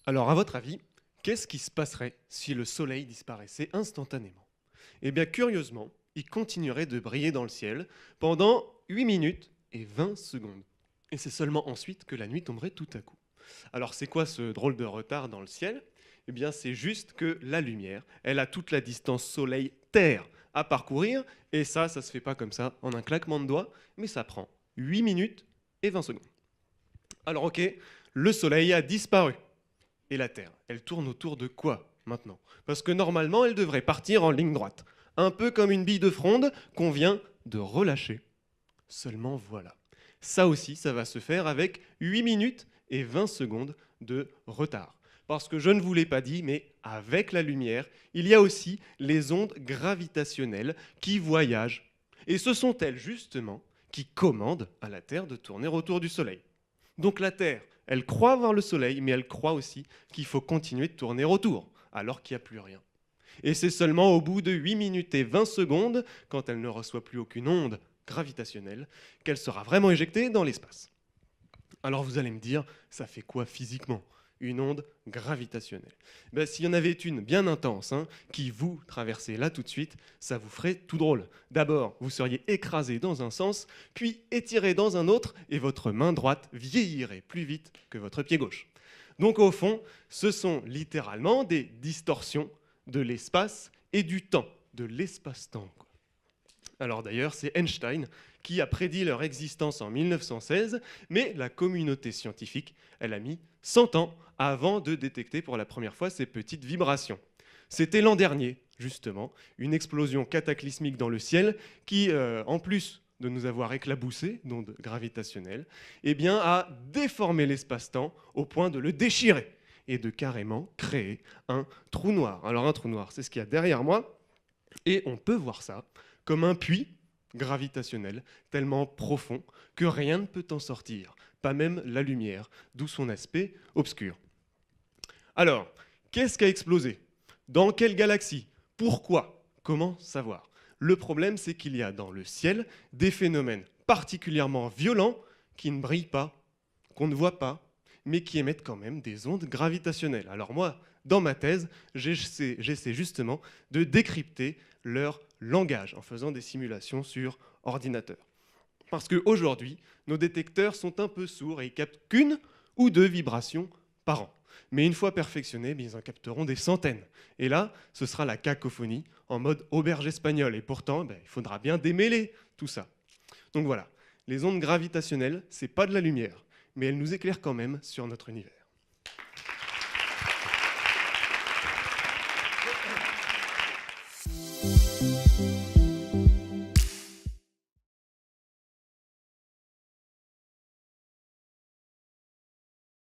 Alors, à votre avis, qu'est-ce qui se passerait si le soleil disparaissait instantanément? Eh bien, curieusement, il continuerait de briller dans le ciel pendant 8 minutes et 20 secondes. Et c'est seulement ensuite que la nuit tomberait tout à coup. Alors, c'est quoi ce drôle de retard dans le ciel? Eh bien, c'est juste que la lumière, elle a toute la distance soleil-terre à parcourir, et ça se fait pas comme ça en un claquement de doigts, mais ça prend 8 minutes et 20 secondes. Alors, ok, le soleil a disparu. Et la Terre, elle tourne autour de quoi maintenant? Parce que normalement, elle devrait partir en ligne droite. Un peu comme une bille de fronde qu'on vient de relâcher. Seulement voilà. Ça aussi, ça va se faire avec 8 minutes et 20 secondes de retard. Parce que je ne vous l'ai pas dit, mais avec la lumière, il y a aussi les ondes gravitationnelles qui voyagent. Et ce sont elles, justement, qui commandent à la Terre de tourner autour du Soleil. Donc la Terre, elle croit voir le Soleil, mais elle croit aussi qu'il faut continuer de tourner autour, alors qu'il n'y a plus rien. Et c'est seulement au bout de 8 minutes et 20 secondes, quand elle ne reçoit plus aucune onde gravitationnelle, qu'elle sera vraiment éjectée dans l'espace. Alors vous allez me dire, ça fait quoi physiquement, une onde gravitationnelle? S'il y en avait une bien intense, qui vous traversait là tout de suite, ça vous ferait tout drôle. D'abord, vous seriez écrasé dans un sens, puis étiré dans un autre, et votre main droite vieillirait plus vite que votre pied gauche. Donc au fond, ce sont littéralement des distorsions de l'espace et du temps, de l'espace-temps. Alors d'ailleurs, c'est Einstein qui a prédit leur existence en 1916, mais la communauté scientifique, elle a mis 100 ans avant de détecter pour la première fois ces petites vibrations. C'était l'an dernier, justement, une explosion cataclysmique dans le ciel qui, en plus de nous avoir éclaboussés d'ondes gravitationnelles, a déformé l'espace-temps au point de le déchirer et de carrément créer un trou noir. Alors un trou noir, c'est ce qu'il y a derrière moi, et on peut voir ça comme un puits gravitationnel tellement profond que rien ne peut en sortir, pas même la lumière, d'où son aspect obscur. Alors, qu'est-ce qui a explosé? Dans quelle galaxie? Pourquoi? Comment savoir? Le problème, c'est qu'il y a dans le ciel des phénomènes particulièrement violents qui ne brillent pas, qu'on ne voit pas, mais qui émettent quand même des ondes gravitationnelles. Alors moi, dans ma thèse, j'essaie justement de décrypter leur langage en faisant des simulations sur ordinateur. Parce qu'aujourd'hui, nos détecteurs sont un peu sourds et ils captent qu'une ou deux vibrations par an. Mais une fois perfectionnés, ils en capteront des centaines. Et là, ce sera la cacophonie en mode auberge espagnole. Et pourtant, il faudra bien démêler tout ça. Donc voilà, les ondes gravitationnelles, c'est pas de la lumière, mais elles nous éclairent quand même sur notre univers.